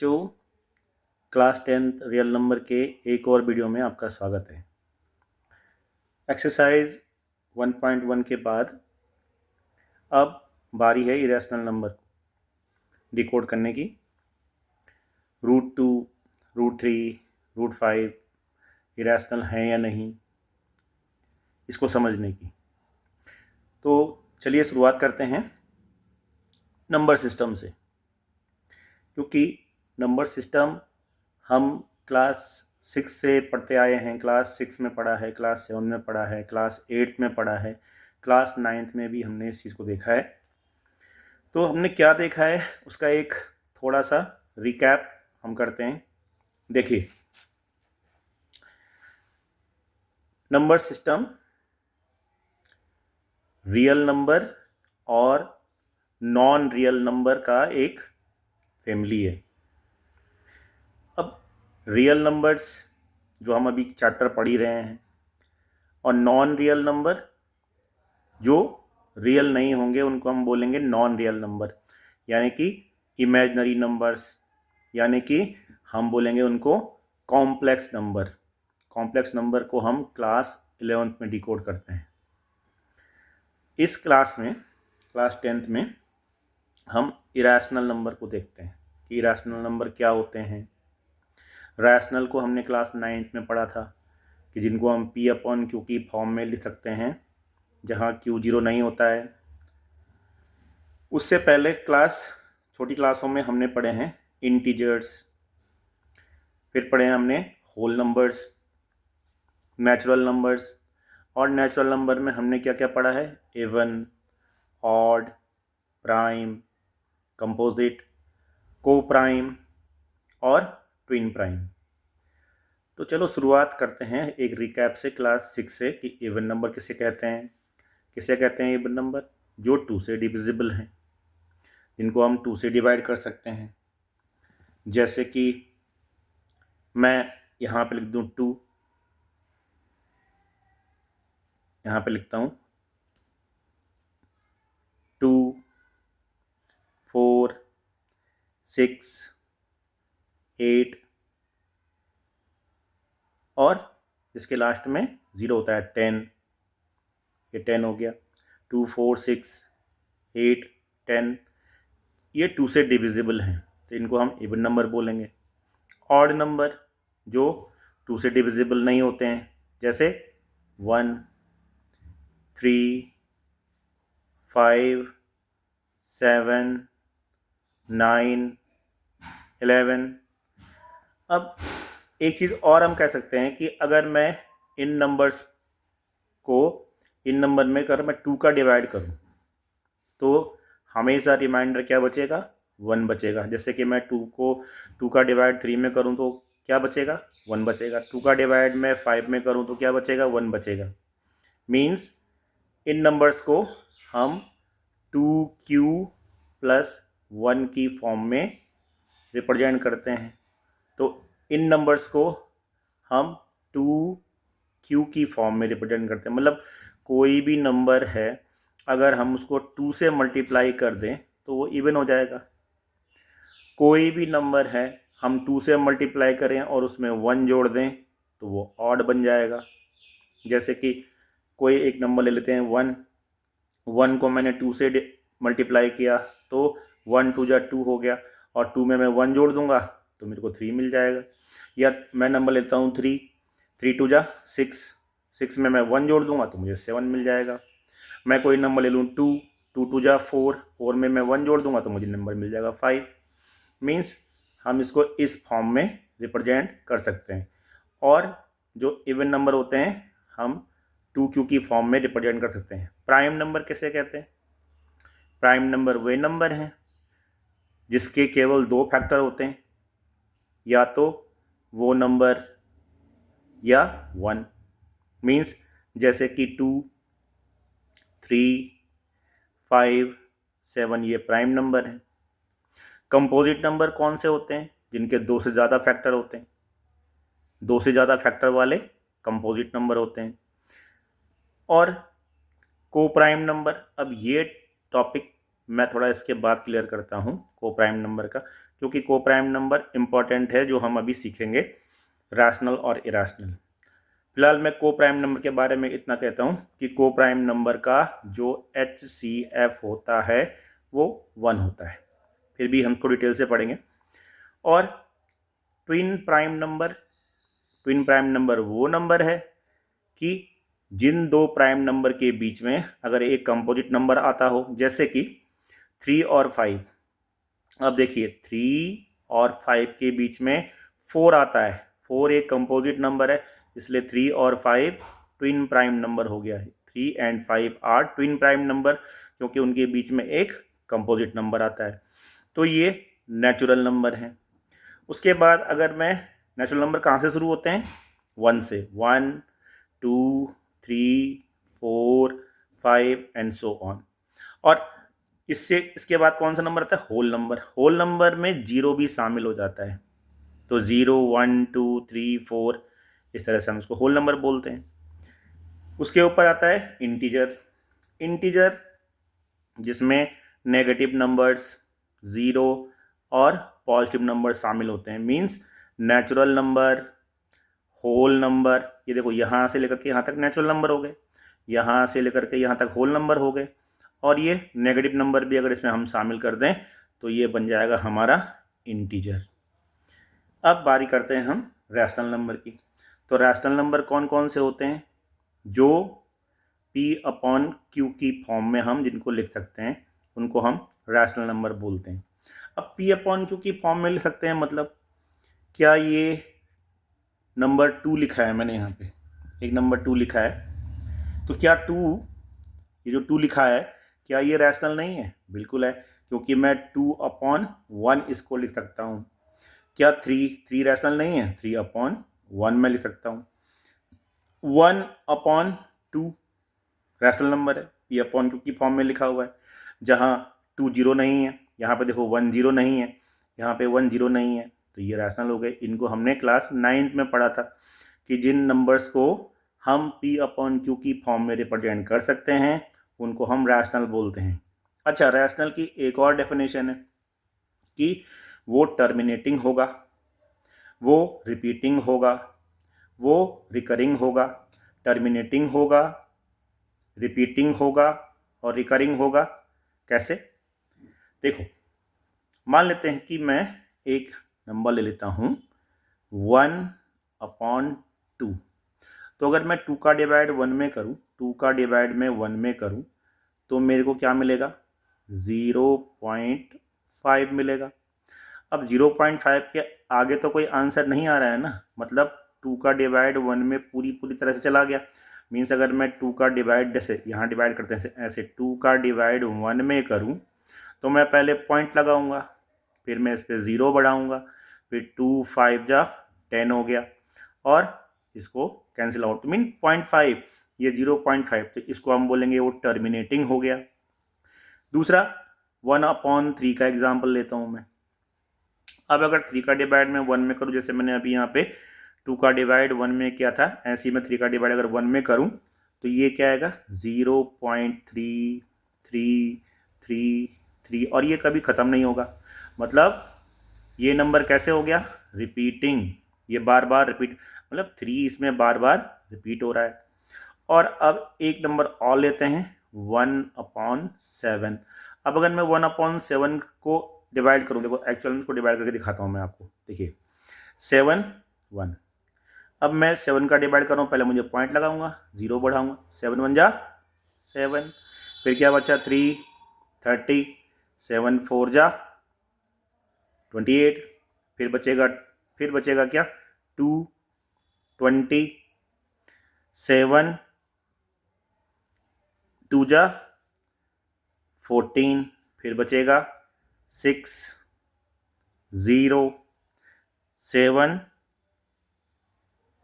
बच्चों, class 10th real number के एक और वीडियो में आपका स्वागत है। एक्सरसाइज 1.1 के बाद अब बारी है इरेशनल नंबर डिकोड करने की। √2, √3, √5 इरेशनल हैं या नहीं, इसको समझने की। तो चलिए शुरुआत करते हैं नंबर सिस्टम से, क्योंकि नंबर सिस्टम हम क्लास 6 से पढ़ते आए हैं। क्लास 6 में पढ़ा है, क्लास 7 में पढ़ा है, क्लास 8 में पढ़ा है, क्लास 9th में भी हमने इस चीज़ को देखा है। तो हमने क्या देखा है उसका एक थोड़ा सा रिकैप हम करते हैं। देखिए, नंबर सिस्टम रियल नंबर और नॉन रियल नंबर का एक फैमिली है। अब रियल नंबर्स जो हम अभी चैप्टर पढ़ ही रहे हैं और नॉन रियल नंबर जो रियल नहीं होंगे उनको हम बोलेंगे नॉन रियल नंबर, यानी कि इमेजिनरी नंबर्स, यानी कि हम बोलेंगे उनको कॉम्प्लेक्स नंबर। कॉम्प्लेक्स नंबर को हम क्लास 11th में डिकोड करते हैं। इस क्लास में, क्लास 10th में हम इरेशनल नंबर को देखते हैं कि इरेशनल नंबर क्या होते हैं। रैशनल को हमने क्लास 9th में पढ़ा था कि जिनको हम P/Q की फॉर्म में लिख सकते हैं, जहाँ Q 0 नहीं होता है। उससे पहले छोटी क्लासों में हमने पढ़े हैं इंटीजर्स, फिर पढ़े हैं हमने होल नंबर्स, नेचुरल नंबर्स, और नेचुरल नंबर में हमने क्या क्या पढ़ा है, इवन, ऑड, प्राइम, कंपोजिट, को प्राइम और ट्विन प्राइम। तो चलो शुरुआत करते हैं एक रिकैप से क्लास 6 से कि इवन नंबर किसे कहते हैं। किसे कहते हैं इवन नंबर? जो 2 से डिविजिबल हैं, जिनको हम 2 से डिवाइड कर सकते हैं। जैसे कि मैं यहाँ पे लिख दूँ 2, यहाँ पे लिखता हूँ 2, 4, 6, 8 और इसके लास्ट में 0 होता है 10। ये 10 हो गया। 2, 4, 6, 8, 10 ये 2 से डिविजिबल हैं, तो इनको हम इवन नंबर बोलेंगे। ऑड नंबर जो 2 से डिविजिबल नहीं होते हैं, जैसे 1, 3, 5, 7, 9, 11। अब एक चीज़ और हम कह सकते हैं कि अगर मैं इन नंबर्स को इन नंबर में अगर मैं 2 का डिवाइड करूं तो हमेशा रिमाइंडर क्या बचेगा, 1 बचेगा। जैसे कि मैं 2 का डिवाइड 3 में करूं तो क्या बचेगा, 1 बचेगा। 2 का डिवाइड मैं 5 में करूं तो क्या बचेगा, 1 बचेगा। मीन्स इन नंबर्स को हम 2Q + 1 की फॉर्म में रिप्रेजेंट करते हैं। तो इन नंबर्स को हम 2Q की फॉर्म में रिप्रेजेंट करते हैं। मतलब कोई भी नंबर है, अगर हम उसको 2 से मल्टीप्लाई कर दें तो वो इवन हो जाएगा। कोई भी नंबर है, हम 2 से मल्टीप्लाई करें और उसमें 1 जोड़ दें तो वो ऑड बन जाएगा। जैसे कि कोई एक नंबर ले लेते हैं 1 को मैंने 2 से मल्टीप्लाई किया तो 1 2 = 2 हो गया, और 2 में मैं 1 जोड़ दूंगा तो मेरे को 3 मिल जाएगा। या मैं नंबर लेता हूँ 3 2 = 6, 6 में मैं 1 जोड़ दूंगा तो मुझे 7 मिल जाएगा। मैं कोई नंबर ले लूँ 2 2 = 4, 4 में मैं 1 जोड़ दूंगा तो मुझे नंबर मिल जाएगा 5। मीन्स हम इसको इस फॉर्म में रिप्रेजेंट कर सकते हैं। और जो इवन नंबर होते हैं हम 2Q की फॉर्म में रिप्रेजेंट कर सकते हैं। प्राइम नंबर किसे कहते हैं? प्राइम नंबर वे नंबर हैं जिसके केवल 2 फैक्टर होते हैं, या तो वो नंबर या 1। मीन्स जैसे कि 2, 3, 5, 7 ये प्राइम नंबर हैं। कंपोजिट नंबर कौन से होते हैं? जिनके 2 से ज़्यादा फैक्टर होते हैं। 2 से ज़्यादा फैक्टर वाले कंपोजिट नंबर होते हैं। और को प्राइम नंबर, अब ये टॉपिक मैं थोड़ा इसके बाद क्लियर करता हूँ को प्राइम नंबर का, क्योंकि को प्राइम नंबर इम्पॉर्टेंट है जो हम अभी सीखेंगे, रैशनल और इरैशनल। फिलहाल मैं को प्राइम नंबर के बारे में इतना कहता हूँ कि को प्राइम नंबर का जो HCF होता है वो 1 होता है, फिर भी हम थोड़ी डिटेल से पढ़ेंगे। और ट्विन प्राइम नंबर वो नंबर है कि जिन दो प्राइम नंबर के बीच में अगर एक कंपोजिट नंबर आता हो, जैसे कि 3 और 5। अब देखिए 3 और 5 के बीच में 4 आता है, 4 एक कंपोजिट नंबर है, इसलिए 3 और 5 ट्विन प्राइम नंबर हो गया है। 3 and 5 are twin prime number, क्योंकि उनके बीच में एक कंपोजिट नंबर आता है। तो ये नेचुरल नंबर है। उसके बाद अगर मैं नेचुरल नंबर कहाँ से शुरू होते हैं? 1 से। 1 2 3 4 5 एंड सो ऑन। और इसके बाद कौन सा नंबर आता है? Whole number. होल नंबर में 0 भी शामिल हो जाता है, तो 0 1 2 3 4 इस तरह से हम इसको होल नंबर बोलते हैं। उसके ऊपर आता है इंटीजर जिसमें नेगेटिव नंबर्स, 0 और पॉजिटिव नंबर शामिल होते हैं। Means natural number, whole number, ये देखो यहाँ से लेकर के यहाँ तक नेचुरल नंबर हो गए, यहाँ से लेकर के यहाँ तक होल नंबर हो गए, और ये नेगेटिव नंबर भी अगर इसमें हम शामिल कर दें तो ये बन जाएगा हमारा इंटीजर। अब बारी करते हैं हम रैशनल नंबर की। तो रैशनल नंबर कौन कौन से होते हैं? जो P/Q की फॉर्म में हम जिनको लिख सकते हैं उनको हम रैशनल नंबर बोलते हैं। अब P/Q की फॉर्म में लिख सकते हैं मतलब क्या ये नंबर 2 लिखा है मैंने यहाँ पे, एक नंबर 2 लिखा है, तो क्या 2, ये जो 2 लिखा है, क्या ये रैशनल नहीं है? बिल्कुल है, क्योंकि मैं 2/1 इसको लिख सकता हूँ। क्या 3 रैशनल नहीं है? 3/1 मैं लिख सकता हूँ। 1/2 रैशनल नंबर है, P/Q की फॉर्म में लिखा हुआ है, जहाँ 2 0 नहीं है, यहाँ पे देखो 1 0 नहीं है, यहाँ पे 1 0 नहीं है, तो ये रैशनल हो गए। इनको हमने क्लास 9th में पढ़ा था कि जिन नंबर्स को हम P/Q की फॉर्म में रिप्रेजेंट कर सकते हैं उनको हम रैशनल बोलते हैं। अच्छा, रैशनल की एक और डेफिनेशन है कि वो टर्मिनेटिंग होगा, वो रिपीटिंग होगा, वो रिकरिंग होगा। टर्मिनेटिंग होगा, रिपीटिंग होगा और रिकरिंग होगा। कैसे? देखो, मान लेते हैं कि मैं एक नंबर ले लेता हूँ 1/2। तो अगर मैं 2 का डिवाइड 1 में करूँ, 2 का डिवाइड में 1 में करूँ, तो मेरे को क्या मिलेगा? 0.5 मिलेगा। अब 0.5 के आगे तो कोई आंसर नहीं आ रहा है ना, मतलब 2 का डिवाइड 1 में पूरी तरह से चला गया। मीन्स अगर मैं 2 का डिवाइड, जैसे यहाँ डिवाइड करते हैं ऐसे, 2 का डिवाइड 1 में करूँ तो मैं पहले पॉइंट लगाऊंगा, फिर मैं इस पर 0 बढ़ाऊंगा, फिर 2 5 जा 10 हो गया, और इसको कैंसिल आउट, तो मीन 0.5, ये 0.5, तो इसको हम बोलेंगे वो टर्मिनेटिंग हो गया। दूसरा 1/3 का एग्जाम्पल लेता हूँ मैं। अब अगर 3 का डिवाइड मैं 1 में करूँ, जैसे मैंने अभी यहाँ पे 2 का डिवाइड 1 में किया था, ऐसे ही मैं 3 का डिवाइड अगर 1 में करूँ तो ये क्या आएगा? 0.3333, और ये कभी ख़त्म नहीं होगा। मतलब ये नंबर कैसे हो गया? रिपीटिंग, ये बार बार रिपीट, मतलब 3 इसमें बार बार रिपीट हो रहा है। और अब एक नंबर और लेते हैं 1/7। अब अगर मैं 1/7 को डिवाइड करूँ, देखो एक्चुअल में इसको डिवाइड करके दिखाता हूँ मैं आपको। देखिए 7 1, अब मैं 7 का डिवाइड कर रहा हूँ, पहले मुझे पॉइंट लगाऊंगा, 0 बढ़ाऊंगा, 7 1 जा 7, फिर क्या बचा? 3 30, 7 4 जा 28, फिर बचेगा क्या? 2 20, 7 2 जा 14, फिर बचेगा 6 0, 7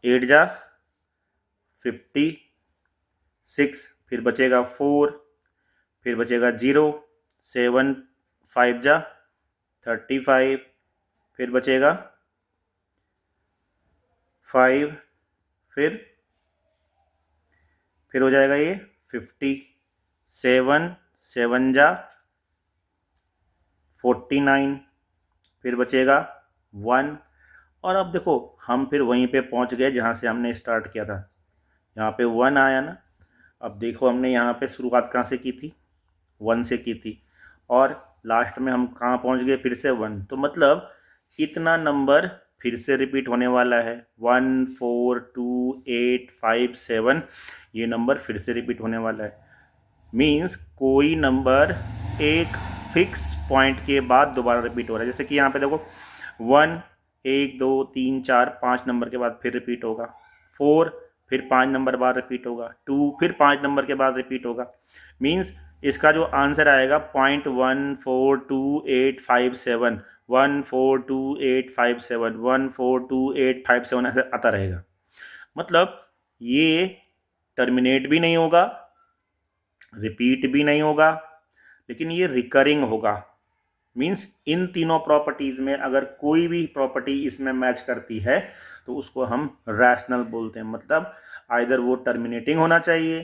8 जा 56, फिर बचेगा 4, फिर बचेगा 0, 7 5 जा 35, फिर बचेगा 5, फिर हो जाएगा ये 50, 7 7 जा 49, फिर बचेगा 1। और अब देखो हम फिर वहीं पे पहुंच गए जहाँ से हमने स्टार्ट किया था, यहाँ पे 1 आया ना। अब देखो हमने यहाँ पे शुरुआत कहाँ से की थी, 1 से की थी, और लास्ट में हम कहाँ पहुँच गए, फिर से 1। तो मतलब इतना नंबर फिर से रिपीट होने वाला है, 1 4 2 8 5 7, ये नंबर फिर से रिपीट होने वाला है। मीन्स कोई नंबर एक फिक्स पॉइंट के बाद दोबारा रिपीट हो रहा है। जैसे कि यहाँ पे देखो 1 1 2 3 4 5 नंबर के बाद फिर रिपीट होगा, 4 फिर 5 नंबर बाद रिपीट होगा, 2 फिर 5 नंबर के बाद रिपीट होगा। मीन्स इसका जो आंसर आएगा 0.142857, 14285 14285 ऐसे आता रहेगा। मतलब ये टर्मिनेट भी नहीं होगा, रिपीट भी नहीं होगा, लेकिन ये रिकरिंग होगा। मीन्स इन तीनों प्रॉपर्टीज़ में अगर कोई भी प्रॉपर्टी इसमें मैच करती है तो उसको हम रैशनल बोलते हैं। मतलब आइदर वो टर्मिनेटिंग होना चाहिए,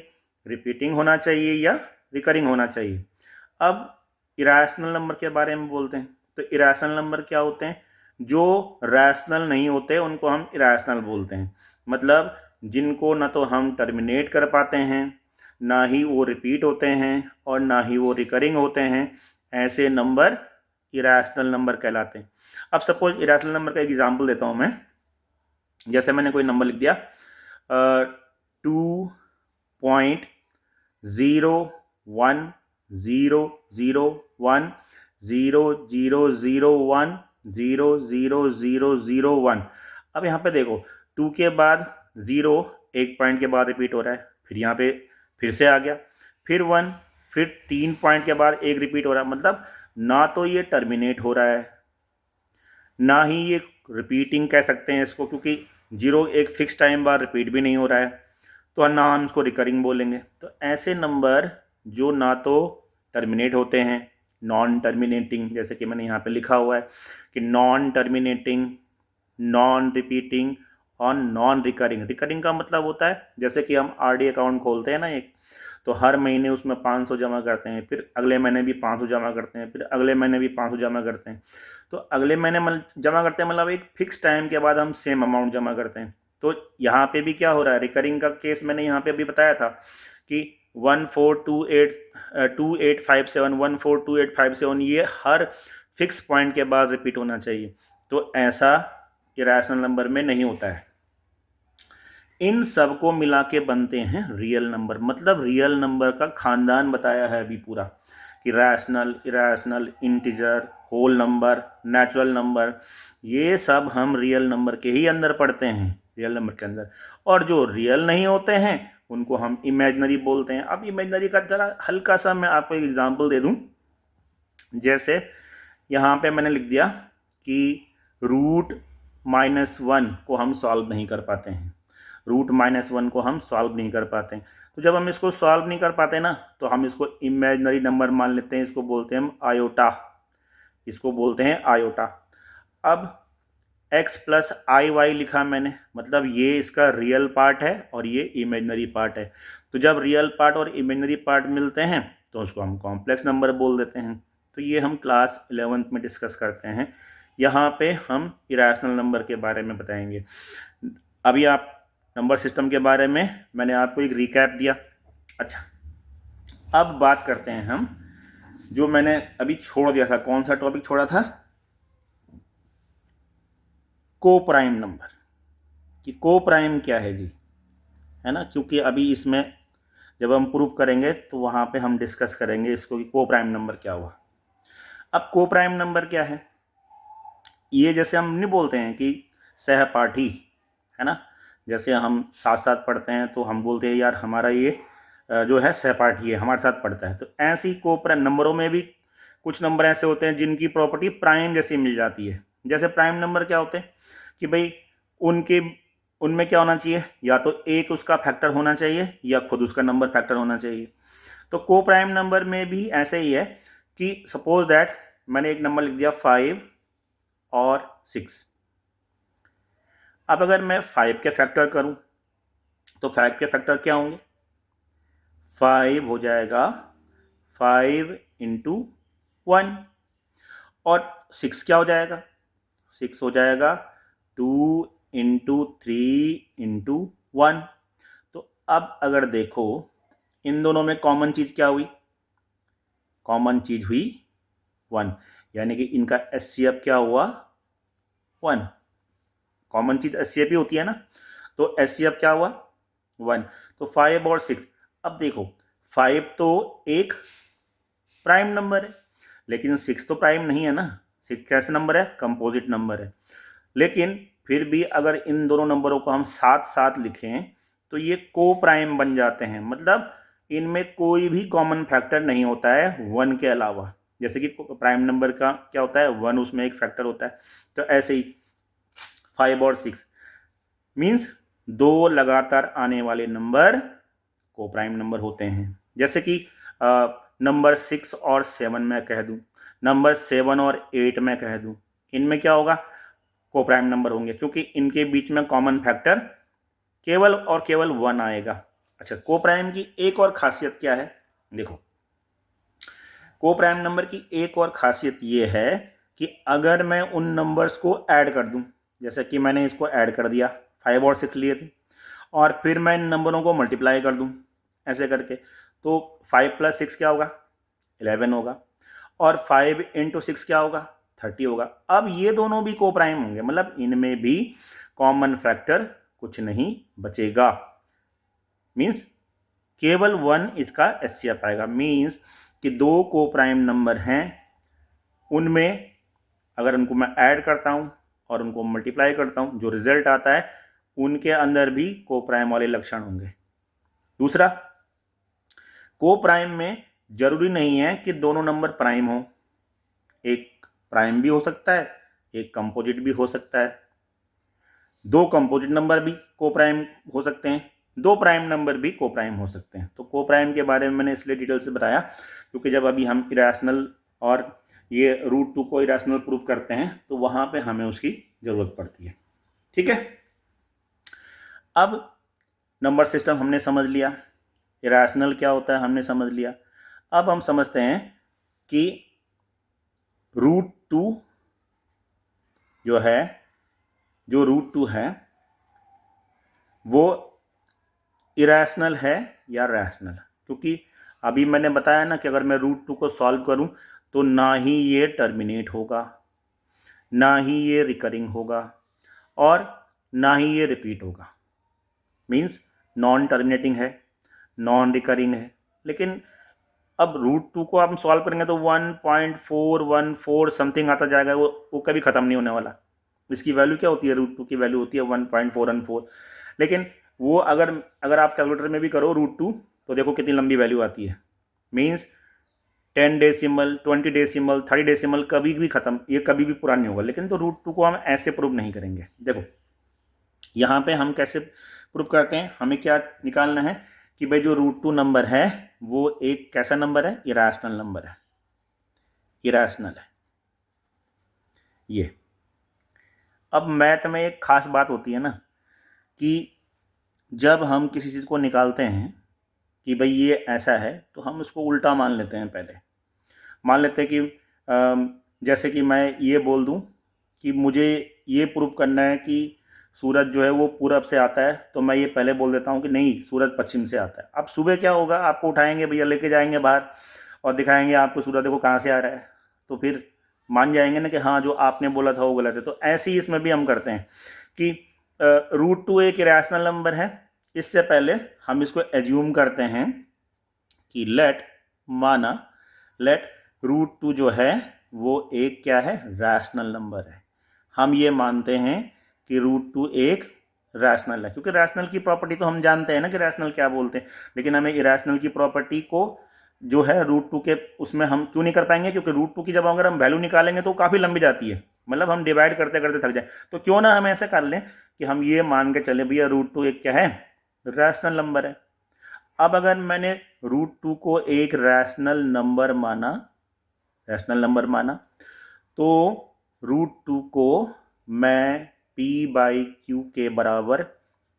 रिपीटिंग होना चाहिए, या रिकरिंग होना चाहिए। अब इरेशनल नंबर के बारे में बोलते हैं। तो इरेशनल नंबर क्या होते हैं, जो रैशनल नहीं होते उनको हम इरेशनल बोलते हैं। मतलब जिनको ना तो हम टर्मिनेट कर पाते हैं, ना ही वो रिपीट होते हैं, और ना ही वो रिकरिंग होते हैं, ऐसे नंबर इरेशनल नंबर कहलाते हैं। अब सपोज इरेशनल नंबर का एग्जांपल देता हूँ मैं। जैसे मैंने कोई नंबर लिख दिया 2.010010001000001। अब यहाँ पे देखो 2 के बाद 0 एक पॉइंट के बाद रिपीट हो रहा है, फिर यहाँ पे फिर से आ गया, फिर 1, फिर 3 पॉइंट के बाद एक रिपीट हो रहा है। मतलब ना तो ये टर्मिनेट हो रहा है, ना ही ये रिपीटिंग कह सकते हैं इसको, क्योंकि 0 एक फिक्स टाइम बाद रिपीट भी नहीं हो रहा है, तो ना हम इसको रिकरिंग बोलेंगे। तो ऐसे नंबर जो ना तो टर्मिनेट होते हैं, नॉन टर्मिनेटिंग, जैसे कि मैंने यहाँ पे लिखा हुआ है कि नॉन टर्मिनेटिंग, नॉन रिपीटिंग और नॉन रिकरिंग। रिकरिंग का मतलब होता है जैसे कि हम आरडी अकाउंट खोलते हैं ना एक, तो हर महीने उसमें 500 जमा करते हैं, फिर अगले महीने भी 500 जमा करते हैं, फिर अगले महीने भी 500 जमा करते हैं। तो अगले महीने जमा करते हैं, मतलब एक फिक्स टाइम के बाद हम सेम अमाउंट जमा करते हैं। तो यहाँ पे भी क्या हो रहा है, रिकरिंग का केस मैंने यहाँ पे अभी बताया था कि 1428571 ये हर फिक्स पॉइंट के बाद रिपीट होना चाहिए। तो ऐसा इरेशनल नंबर में नहीं होता है। इन सब को मिला के बनते हैं रियल नंबर। मतलब रियल नंबर का खानदान बताया है अभी पूरा कि rational, irrational, integer, whole number, natural number, ये सब हम रियल नंबर के ही अंदर पढ़ते हैं, रियल नंबर के अंदर। और जो रियल नहीं होते हैं उनको हम इमेजनरी बोलते हैं। अब इमेजनरी का जरा हल्का सा मैं आपको एक एग्जांपल दे दूं। जैसे यहाँ पे मैंने लिख दिया कि √-1 को हम सॉल्व नहीं कर पाते हैं, √-1 को हम सॉल्व नहीं कर पाते हैं। तो जब हम इसको सॉल्व नहीं कर पाते ना, तो हम इसको इमेजनरी नंबर मान लेते हैं। इसको बोलते हैं हम आयोटा, इसको बोलते हैं आयोटा। अब x प्लस आई वाई लिखा मैंने, मतलब ये इसका रियल पार्ट है और ये इमेजनरी पार्ट है। तो जब रियल पार्ट और इमेजनरी पार्ट मिलते हैं तो उसको हम कॉम्प्लेक्स नंबर बोल देते हैं। तो ये हम क्लास 11th में डिस्कस करते हैं। यहाँ पे हम इरेशनल नंबर के बारे में बताएंगे। अभी आप नंबर सिस्टम के बारे में मैंने आपको एक रिकैप दिया। अच्छा, अब बात करते हैं हम जो मैंने अभी छोड़ दिया था। कौन सा टॉपिक छोड़ा था? को प्राइम नंबर, कि को प्राइम क्या है जी, है ना। क्योंकि अभी इसमें जब हम प्रूव करेंगे तो वहाँ पे हम डिस्कस करेंगे इसको कि को प्राइम नंबर क्या हुआ। अब को प्राइम नंबर क्या है, ये जैसे हम नहीं बोलते हैं कि सहपाठी, है ना। जैसे हम साथ साथ पढ़ते हैं तो हम बोलते हैं यार हमारा ये जो है सहपाठी है, हमारे साथ पढ़ता है। तो ऐसी को प्राइम नंबरों में भी कुछ नंबर ऐसे होते हैं जिनकी प्रॉपर्टी प्राइम जैसी मिल जाती है। जैसे प्राइम नंबर क्या होते हैं कि भाई उनमें क्या होना चाहिए, या तो एक उसका फैक्टर होना चाहिए या खुद उसका नंबर फैक्टर होना चाहिए। तो को प्राइम नंबर में भी ऐसे ही है कि सपोज दैट मैंने एक नंबर लिख दिया 5 और 6। अब अगर मैं 5 के फैक्टर करूं तो 5 के फैक्टर क्या होंगे, 5 हो जाएगा 5 × 1, और 6 क्या हो जाएगा, 6 हो जाएगा 2 इंटू 3 इंटू 1। तो अब अगर देखो इन दोनों में कॉमन चीज क्या हुई, कॉमन चीज हुई 1, यानी कि इनका एचसीएफ क्या हुआ 1। कॉमन चीज एचसीएफ ही होती है ना, तो एचसीएफ क्या हुआ 1। तो 5 और 6, अब देखो 5 तो एक प्राइम नंबर है, लेकिन 6 तो प्राइम नहीं है ना, 6 कैसे नंबर है, कंपोजिट नंबर है। लेकिन फिर भी अगर इन दोनों नंबरों को हम साथ साथ लिखें तो ये को प्राइम बन जाते हैं, मतलब इनमें कोई भी कॉमन फैक्टर नहीं होता है 1 के अलावा। जैसे कि प्राइम नंबर का क्या होता है 1, उसमें एक फैक्टर होता है, तो ऐसे ही 5 और 6 मीन्स दो लगातार आने वाले नंबर को प्राइम नंबर होते हैं। जैसे कि नंबर 6 और 7 मैं कह दूं, नंबर 7 और 8 मैं कह दूं, इनमें क्या होगा, को प्राइम नंबर होंगे, क्योंकि इनके बीच में कॉमन फैक्टर केवल और केवल 1 आएगा। अच्छा, को प्राइम की एक और खासियत क्या है, देखो को प्राइम नंबर की एक और खासियत ये है कि अगर मैं उन नंबर्स को ऐड कर दूं, जैसे कि मैंने इसको ऐड कर दिया, 5 और 6 लिए थे, और फिर मैं इन नंबरों को मल्टीप्लाई कर दूं ऐसे करके, तो 5 + 6 क्या होगा 11 होगा, और 5 × 6 क्या होगा 30 होगा। अब ये दोनों भी को प्राइम होंगे, मतलब इनमें भी कॉमन फैक्टर कुछ नहीं बचेगा, मीन्स केवल 1 इसका एचसीएफ आएगा। मीन्स कि दो को प्राइम नंबर हैं, उनमें अगर उनको मैं ऐड करता हूं और उनको मल्टीप्लाई करता हूं, जो रिजल्ट आता है उनके अंदर भी को प्राइम वाले लक्षण होंगे। दूसरा, को प्राइम में जरूरी नहीं है कि दोनों नंबर प्राइम हो, एक प्राइम भी हो सकता है, एक कंपोजिट भी हो सकता है, दो कंपोजिट नंबर भी को प्राइम हो सकते हैं, दो प्राइम नंबर भी को प्राइम हो सकते हैं। तो को प्राइम के बारे में मैंने इसलिए डिटेल से बताया क्योंकि जब अभी हम इरेशनल और ये √2 को इरेशनल प्रूव करते हैं तो वहां पे हमें उसकी जरूरत पड़ती है। ठीक है, अब नंबर सिस्टम हमने समझ लिया, इरेशनल क्या होता है हमने समझ लिया। अब हम समझते हैं कि √2 जो है, जो √2 है वो इरेशनल है या रैशनल, क्योंकि अभी मैंने बताया ना कि अगर मैं √2 को सॉल्व करूं तो ना ही ये टर्मिनेट होगा, ना ही ये रिकरिंग होगा, और ना ही ये रिपीट होगा। मीन्स नॉन टर्मिनेटिंग है, नॉन रिकरिंग है। लेकिन अब √2 को आप सॉल्व करेंगे तो 1.414 समथिंग आता जाएगा, वो कभी ख़त्म नहीं होने वाला। इसकी वैल्यू क्या होती है, √2 की वैल्यू होती है 1.414। लेकिन वो अगर आप कैलकुलेटर में भी करो √2 तो देखो कितनी लंबी वैल्यू आती है। मीन्स 10 डेसिमल, 20 डेसिमल, 30 डेसिमल कभी भी ख़त्म, ये कभी भी पूरा नहीं होगा। लेकिन तो √2 को हम ऐसे प्रूव नहीं करेंगे। देखो यहाँ पे हम कैसे प्रूव करते हैं, हमें क्या निकालना है कि भाई जो √2 नंबर है वो एक कैसा नंबर है, इरेशनल नंबर है, इरेशनल है ये। अब मैथ में एक खास बात होती है ना कि जब हम किसी चीज़ को निकालते हैं कि भाई ये ऐसा है तो हम उसको उल्टा मान लेते हैं। पहले मान लेते हैं कि जैसे कि मैं ये बोल दूं कि मुझे ये प्रूव करना है कि सूरज जो है वो पूरब से आता है, तो मैं ये पहले बोल देता हूँ कि नहीं, सूरज पश्चिम से आता है। अब सुबह क्या होगा, आपको उठाएंगे भैया, लेके जाएंगे बाहर और दिखाएंगे आपको सूरज देखो कहाँ से आ रहा है, तो फिर मान जाएंगे ना कि हाँ जो आपने बोला था वो गलत है। तो ऐसे ही इसमें भी हम करते हैं कि √2 एक इरेशनल नंबर है। इससे पहले हम इसको एज्यूम करते हैं कि लेट √2 जो है वो एक क्या है, रैशनल नंबर है। हम ये मानते हैं कि √2 एक रैशनल है, क्योंकि रैशनल की प्रॉपर्टी तो हम जानते हैं ना कि रैशनल क्या बोलते हैं। लेकिन हमें इरेशनल की प्रॉपर्टी को जो है √2 के उसमें हम क्यों नहीं कर पाएंगे, क्योंकि √2 की जब अगर हम वैल्यू निकालेंगे तो काफ़ी लंबी जाती है, मतलब हम डिवाइड करते करते थक जाए। तो क्यों ना हम ऐसे कर लें कि हम ये मान के चले भैया √2 एक क्या है, रैशनल नंबर है। अब अगर मैंने √2 को एक रैशनल नंबर माना तो √2 को मैं p/q के बराबर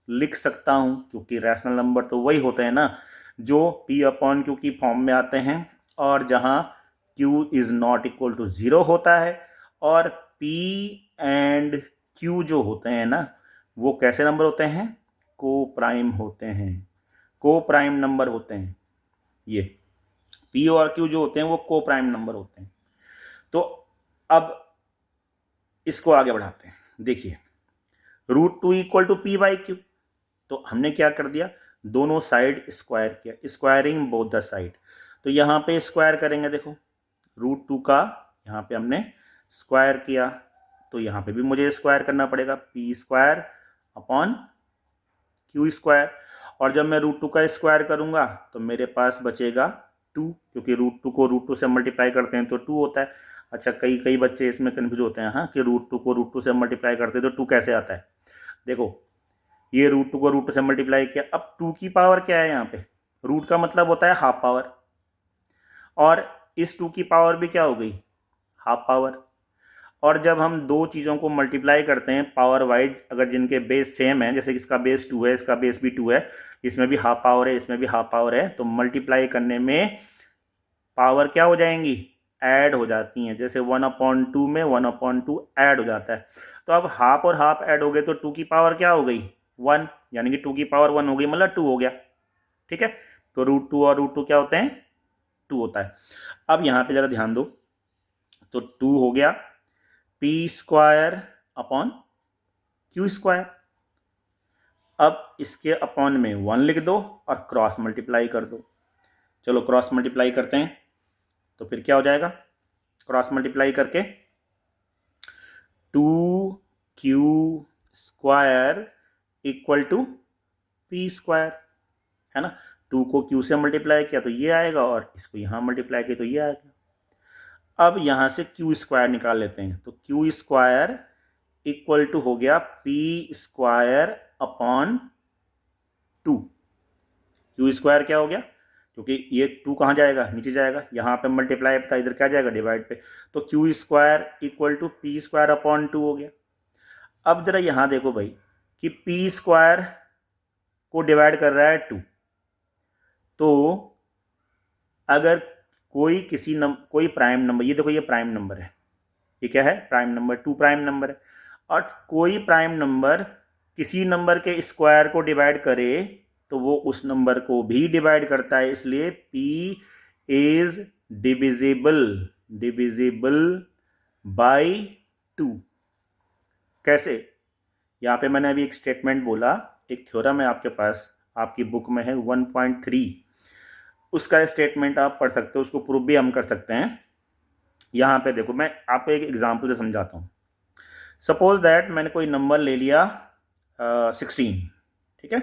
लिख सकता हूं, क्योंकि रैशनल नंबर तो वही होते हैं ना जो p/q की फॉर्म में आते हैं और जहां q is not equal to 0 होता है और P एंड Q जो होते हैं ना, वो कैसे नंबर होते हैं? को प्राइम होते हैं, को प्राइम नंबर होते हैं। ये P और Q जो होते हैं वो को प्राइम नंबर होते हैं। तो अब इसको आगे बढ़ाते हैं। देखिए, √2 equal to P by Q, तो हमने क्या कर दिया, दोनों साइड स्क्वायर किया, स्क्वायरिंग बोथ द साइड। तो यहाँ पे स्क्वायर करेंगे, देखो √2 का यहाँ पे हमने स्क्वायर किया, तो यहाँ पे भी मुझे स्क्वायर करना पड़ेगा, P square upon Q square. और जब मैं √2 का स्क्वायर करूँगा तो मेरे पास बचेगा 2, क्योंकि √2 को √2 से मल्टीप्लाई करते हैं तो 2 होता है। अच्छा, कई बच्चे इसमें कन्फ्यूज होते हैं, हाँ, कि √2 को √2 से मल्टीप्लाई करते हैं तो 2 कैसे आता है। देखो, ये √2 को √2 से मल्टीप्लाई किया, अब 2 की पावर क्या है यहाँ पे, रूट का मतलब होता है हाफ पावर, और इस 2 की पावर भी क्या हो गई, हाफ पावर। और जब हम दो चीज़ों को मल्टीप्लाई करते हैं पावर वाइज, अगर जिनके बेस सेम है, जैसे इसका बेस 2 है, इसका बेस भी 2 है, इसमें भी हाफ पावर है, इसमें भी हाफ पावर है, तो मल्टीप्लाई करने में पावर क्या हो जाएंगी, ऐड हो जाती हैं। जैसे 1/2 में 1/2 ऐड हो जाता है। तो अब हाफ और हाफ ऐड हो गए तो 2 की पावर क्या हो गई, 1, यानी कि 2 की पावर 1 हो गई, मतलब 2 हो गया। ठीक है, तो √2 और √2 क्या होते हैं, 2 होता है। अब यहाँ पे ज़रा ध्यान दो, तो 2 हो गया P square upon Q square. अब इसके अपॉन में 1 लिख दो और क्रॉस मल्टीप्लाई कर दो। चलो क्रॉस मल्टीप्लाई करते हैं, तो फिर क्या हो जाएगा, क्रॉस मल्टीप्लाई करके 2Q square equal to P square, है ना। 2 को Q से मल्टीप्लाई किया तो ये आएगा, और इसको यहाँ मल्टीप्लाई किया तो ये आएगा। अब यहाँ से Q स्क्वायर निकाल लेते हैं, तो Q स्क्वायर इक्वल टू हो गया P square upon 2। Q square क्या हो गया, क्योंकि ये 2 कहाँ जाएगा, नीचे जाएगा, यहाँ पे मल्टीप्लाई था, इधर क्या जाएगा, डिवाइड पे। तो Q square equal to P square upon 2 हो गया। अब जरा यहाँ देखो भाई कि P स्क्वायर को डिवाइड कर रहा है 2, तो अगर कोई प्राइम नंबर, ये देखो ये प्राइम नंबर है, ये क्या है, प्राइम नंबर, 2 प्राइम नंबर है, और कोई प्राइम नंबर किसी नंबर के स्क्वायर को डिवाइड करे तो वो उस नंबर को भी डिवाइड करता है, इसलिए P इज डिविजिबल बाय 2। कैसे, यहाँ पे मैंने अभी एक स्टेटमेंट बोला, एक थ्योरम है आपके पास, आपकी बुक में है 1.3, उसका स्टेटमेंट आप पढ़ सकते हो, उसको प्रूव भी हम कर सकते हैं। यहाँ पे देखो, मैं आपको एक एग्जांपल से समझाता हूँ। सपोज दैट मैंने कोई नंबर ले लिया 16, ठीक है,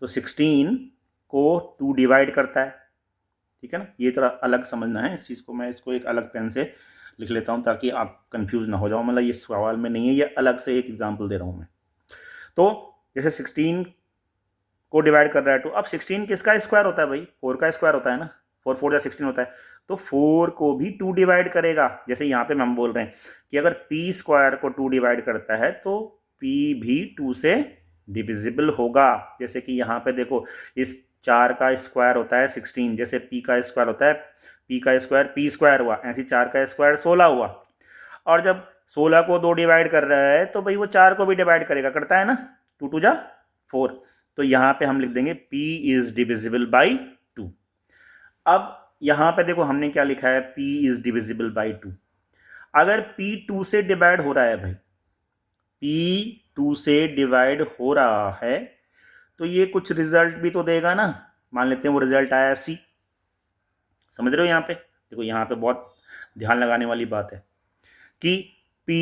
तो 16 को 2 डिवाइड करता है, ठीक है ना। ये थोड़ा अलग समझना है इस चीज़ को, मैं इसको एक अलग पेन से लिख लेता हूँ ताकि आप कंफ्यूज ना हो जाओ, मतलब ये सवाल में नहीं है, ये अलग से एक एग्जांपल दे रहा हूँ मैं। तो जैसे 16 को डिवाइड कर रहा है 2, अब 16 किसका स्क्वायर होता है भाई, 4 का स्क्वायर होता है ना, 4 4 या 16 होता है, तो 4 को भी 2 डिवाइड करेगा। जैसे यहाँ पे हम बोल रहे हैं कि अगर P स्क्वायर को 2 डिवाइड करता है तो P भी 2 से डिविजिबल होगा। जैसे कि यहाँ पे देखो, इस 4 का स्क्वायर होता है 16, जैसे P का स्क्वायर होता है, P का स्क्वायर P स्क्वायर हुआ, ऐसे 4 का स्क्वायर 16 हुआ, और जब 16 को 2 डिवाइड कर रहा है तो भाई वो 4 को भी डिवाइड करेगा, करता है ना, 2 2 जा 4। तो यहाँ पे हम लिख देंगे P इज डिविजिबल बाई 2। अब यहाँ पे देखो हमने क्या लिखा है, P इज डिविजिबल बाई 2। अगर P 2 से डिवाइड हो रहा है भाई, P 2 से डिवाइड हो रहा है, तो ये कुछ रिजल्ट भी तो देगा ना। मान लेते हैं वो रिजल्ट आया C, समझ रहे हो। यहाँ पे देखो, यहाँ पे बहुत ध्यान लगाने वाली बात है कि P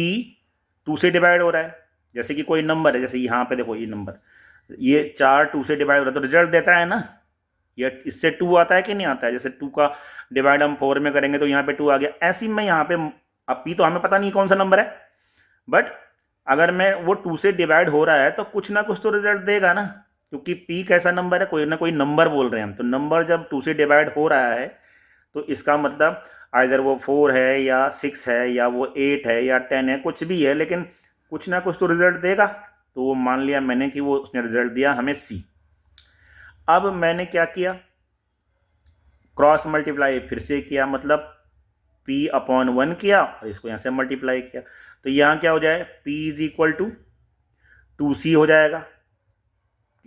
2 से डिवाइड हो रहा है, जैसे कि कोई नंबर है, जैसे यहाँ पे देखो ये नंबर, ये 4 2 से डिवाइड हो रहा है, तो रिजल्ट देता है ना, ये इससे 2 आता है कि नहीं आता है। जैसे 2 का डिवाइड हम 4 में करेंगे तो यहाँ पे 2 आ गया, ऐसी में यहाँ पे, अब P तो हमें पता नहीं कौन सा नंबर है, बट अगर मैं वो 2 से डिवाइड हो रहा है तो कुछ ना कुछ तो रिजल्ट देगा ना, क्योंकि P कैसा नंबर है, कोई ना कोई नंबर बोल रहे हैं हम, तो नंबर जब 2 से डिवाइड हो रहा है तो इसका मतलब आइदर वो 4 है या 6 है या वो 8 है या 10 है, कुछ भी है, लेकिन कुछ ना कुछ तो रिजल्ट देगा। तो वो मान लिया मैंने कि वो उसने रिजल्ट दिया हमें C। अब मैंने क्या किया, क्रॉस मल्टीप्लाई फिर से किया, मतलब p अपॉन 1 किया और इसको यहाँ से मल्टीप्लाई किया, तो यहाँ क्या हो जाए, p is equal to 2c हो जाएगा।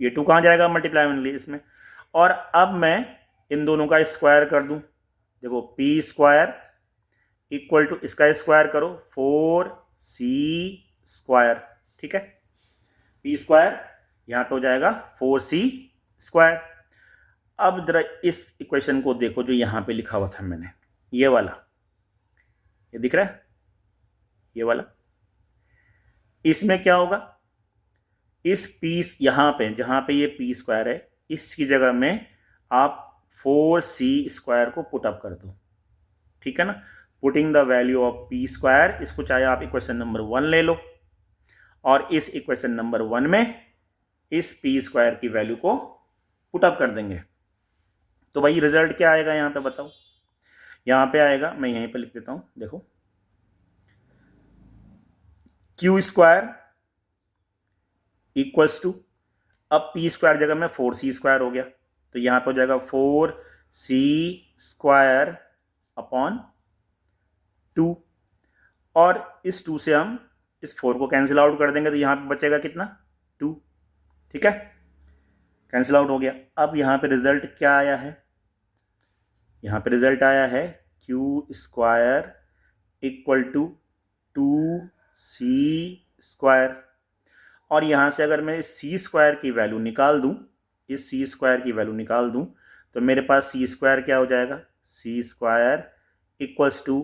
ये 2 कहाँ जाएगा मल्टीप्लाई में इसमें, और अब मैं इन दोनों का स्क्वायर कर दूं। देखो p स्क्वायर इक्वल टू इसका स्क्वायर करो 4c स्क्वायर, ठीक है। p स्क्वायर यहाँ पे हो जाएगा 4c स्क्वायर। अब जरा इस इक्वेशन को देखो जो यहाँ पे लिखा हुआ था मैंने, ये वाला, ये दिख रहा है, ये वाला। इसमें क्या होगा, इस p यहाँ पे जहाँ पे ये p स्क्वायर है, इसकी जगह में आप 4c स्क्वायर को पुट अप कर दो, ठीक है ना। Putting the value of p square, इसको चाहे आप इक्वेशन नंबर 1 ले लो और इस इक्वेशन नंबर 1 में इस p स्क्वायर की वैल्यू को पुट अप कर देंगे। तो भाई रिजल्ट क्या आएगा यहाँ पे बताओ। यहाँ पे आएगा, मैं यहीं पे लिख देता हूँ, देखो q स्क्वायर इक्वल्स टू, अब p स्क्वायर जगह में 4c स्क्वायर हो गया, तो यहाँ पे हो जाएगा 4c स्क्वायर अपॉन 2, और इस 2 से हम इस 4 को कैंसिल आउट कर देंगे, तो यहाँ पे बचेगा कितना, 2, ठीक है, कैंसिल आउट हो गया। अब यहाँ पे रिजल्ट क्या आया है, यहाँ पे रिजल्ट आया है q square equal to 2c square, और यहाँ से अगर मैं इस c स्क्वायर की वैल्यू निकाल दूँ, इस c स्क्वायर की वैल्यू निकाल दूँ, तो मेरे पास c स्क्वायर क्या हो जाएगा, c square equals to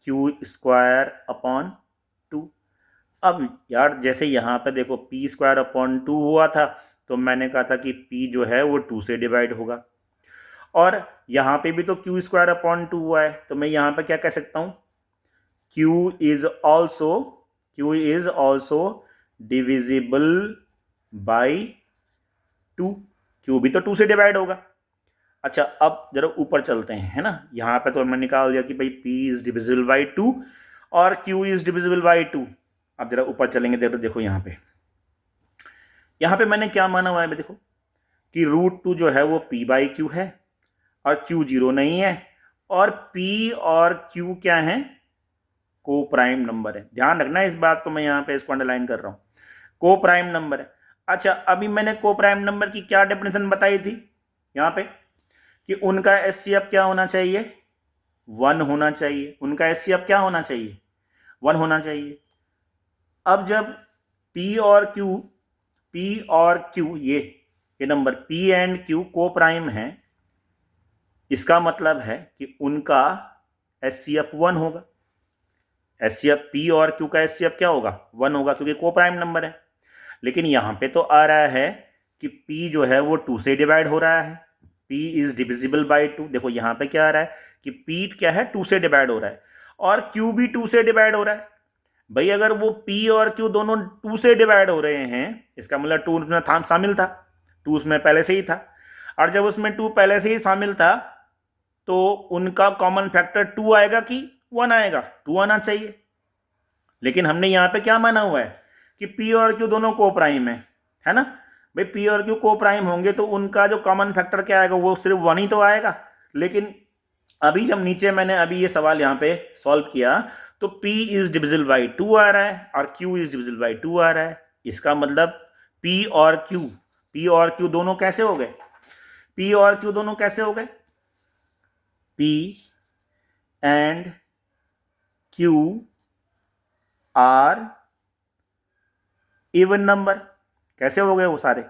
q square upon 2। अब यार जैसे यहाँ पे देखो p स्क्वायर अपॉन 2 हुआ था, तो मैंने कहा था कि p जो है वो 2 से डिवाइड होगा, और यहाँ पे भी तो q स्क्वायर अपॉन 2 हुआ है, तो मैं यहाँ पे क्या कह सकता हूँ, q is also divisible by 2, q भी तो 2 से डिवाइड होगा। अच्छा अब जरा ऊपर चलते हैं, है ना। यहाँ पे तो मैंने निकाल दिया कि भाई p इज डिविजिबल बाई 2 और q इज डिविजिबल बाई 2। अब जरा ऊपर चलेंगे, देखो यहाँ पे मैंने क्या माना हुआ है, देखो कि √2 जो है वो p बाई क्यू है और q 0 नहीं है, और p और q क्या है, को प्राइम नंबर है। ध्यान रखना इस बात को, मैं यहाँ पे इसको अंडरलाइन कर रहा हूँ, को प्राइम नंबर है। अच्छा अभी मैंने को प्राइम नंबर की क्या डेफिनेशन बताई थी यहाँ पे, कि उनका एचसीएफ क्या होना चाहिए, 1 होना चाहिए, उनका एचसीएफ क्या होना चाहिए, 1 होना चाहिए। अब जब p और q ये number p and q co prime है, इसका मतलब है कि उनका एचसीएफ 1 होगा। एचसीएफ p और q का एचसीएफ क्या होगा, 1 होगा, क्योंकि को प्राइम नंबर है। लेकिन यहाँ पे तो आ रहा है कि p जो है वो 2 से डिवाइड हो रहा है, p इज डिविजिबल बाई 2। देखो यहाँ पे क्या आ रहा है कि p क्या है, 2 से डिवाइड हो रहा है, और q भी 2 से डिवाइड हो रहा है। भाई अगर वो p और q दोनों 2 से डिवाइड हो रहे हैं, इसका मतलब 2 उसमें शामिल था, 2 उसमें पहले से ही था, और जब उसमें 2 पहले से ही शामिल था तो उनका कॉमन फैक्टर 2 आएगा कि 1 आएगा, 2 आना चाहिए। लेकिन हमने यहाँ पे क्या माना हुआ है कि p और q दोनों को प्राइम है ना। भाई p और q को प्राइम होंगे तो उनका जो कॉमन फैक्टर क्या आएगा, वो सिर्फ 1 ही तो आएगा। लेकिन अभी जब नीचे मैंने अभी ये सवाल यहाँ पे सॉल्व किया तो p इज डिविजिबल बाई 2 आ रहा है और q इज डिविजिबल बाई 2 आ रहा है। इसका मतलब p और q दोनों कैसे हो गए, p और q दोनों कैसे हो गए, p and q are even number. कैसे हो गए, वो सारे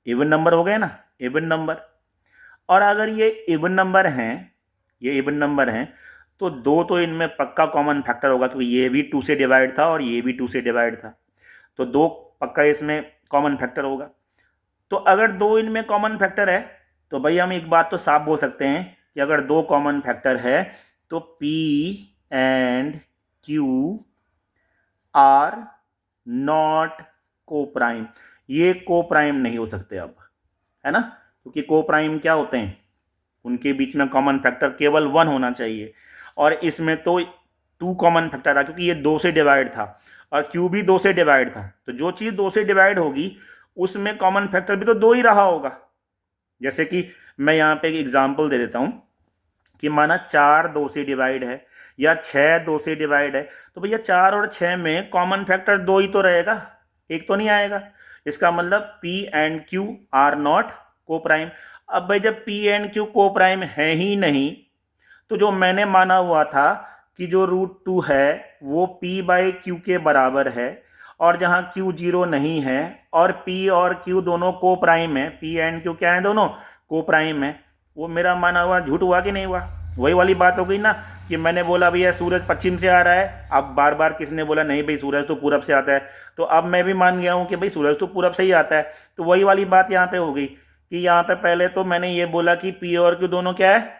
इवन नंबर हो गए ना, इवन नंबर। और अगर ये इवन नंबर हैं, तो 2 तो इनमें पक्का कॉमन फैक्टर होगा, क्योंकि ये भी 2 से डिवाइड था और ये भी 2 से डिवाइड था, तो 2 पक्का इसमें कॉमन फैक्टर होगा। तो अगर 2 इनमें कॉमन फैक्टर है तो भाई हम एक बात तो साफ बोल सकते हैं कि अगर 2 कॉमन फैक्टर है तो p and q are not co prime. ये को प्राइम नहीं हो सकते अब, है ना, क्योंकि को प्राइम क्या होते हैं, उनके बीच में कॉमन फैक्टर केवल 1 होना चाहिए, और इसमें तो 2 कॉमन फैक्टर आ, क्योंकि ये 2 से डिवाइड था और q भी 2 से डिवाइड था, तो जो चीज़ 2 से डिवाइड होगी उसमें कॉमन फैक्टर भी तो 2 ही रहा होगा। जैसे कि मैं यहाँ पे एक एग्जाम्पल दे देता हूँ कि माना 4 2 से डिवाइड है, या 6 2 से डिवाइड है, तो भैया 4 और 6 में कॉमन फैक्टर 2 ही तो रहेगा, एक तो नहीं आएगा। इसका मतलब P and Q are not co prime. अब भाई जब P and Q co prime है ही नहीं, तो जो मैंने माना हुआ था कि जो √2 है वो P बाई Q के बराबर है, और जहां Q 0 नहीं है और P और Q दोनों को प्राइम है, P एंड Q क्या है, दोनों को प्राइम है, वो मेरा माना हुआ झूठ हुआ कि नहीं हुआ? वही वाली बात हो गई ना कि मैंने बोला भैया सूरज पश्चिम से आ रहा है, अब बार बार किसने बोला नहीं भाई सूरज तो पूरब से आता है, तो अब मैं भी मान गया हूं कि भाई सूरज तो पूरब से ही आता है। तो वही वाली बात यहाँ पे हो गई कि यहाँ पे पहले तो मैंने ये बोला कि P और Q दोनों क्या है,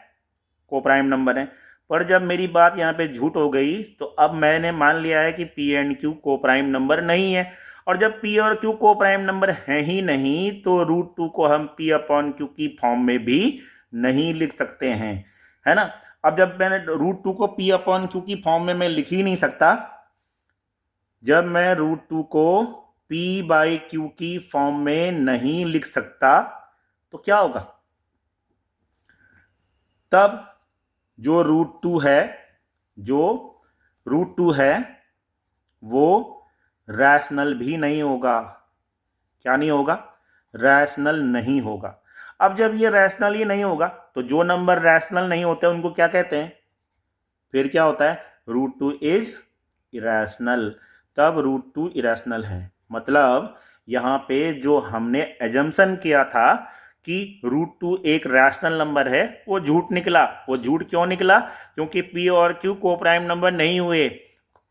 को प्राइम नंबर है, पर जब मेरी बात यहाँ पे झूठ हो गई तो अब मैंने मान लिया है कि P and Q co prime number नहीं है, और जब P और Q को प्राइम नंबर है ही नहीं तो √2 को हम P अपॉन Q की फॉर्म में भी नहीं लिख सकते हैं, है ना। अब जब मैंने √2 को P अपॉन Q की फॉर्म में मैं लिख ही नहीं सकता, जब मैं √2 को P बाई Q की फॉर्म में नहीं लिख सकता तो क्या होगा? तब जो √2 है, जो √2 है वो रैशनल भी नहीं होगा। क्या नहीं होगा? रैशनल नहीं होगा। अब जब ये रैशनल ही नहीं होगा तो जो नंबर रैशनल नहीं होते उनको क्या कहते हैं? फिर क्या होता है? √2 इज इरेशनल। तब √2 इरेशनल है। मतलब यहाँ पे जो हमने एजम्पशन किया था कि √2 एक रैशनल नंबर है वो झूठ निकला। वो झूठ क्यों निकला? क्योंकि P और Q को प्राइम नंबर नहीं हुए।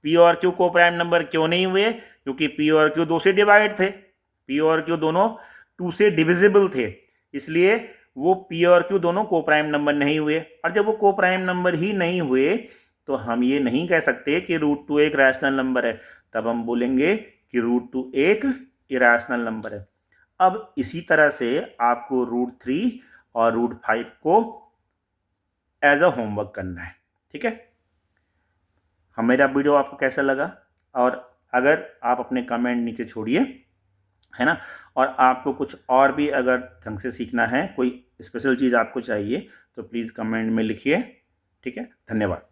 P और Q को प्राइम नंबर क्यों नहीं हुए? क्योंकि P और Q 2 से डिवाइड थे, P और Q दोनों 2 से डिविजिबल थे, इसलिए वो P और Q दोनों को प्राइम नंबर नहीं हुए। और जब वो को प्राइम नंबर ही नहीं हुए तो हम ये नहीं कह सकते कि √2 एक रैशनल नंबर है, तब हम बोलेंगे कि √2 एक इरेशनल नंबर है। अब इसी तरह से आपको √3 और √5 को एज अ होमवर्क करना है, ठीक है। मेरा वीडियो आपको कैसा लगा? और अगर आप अपने कमेंट नीचे छोड़िए, है ना। और आपको कुछ और भी अगर ढंग से सीखना है, कोई स्पेशल चीज़ आपको चाहिए तो प्लीज़ कमेंट में लिखिए, ठीक है। धन्यवाद।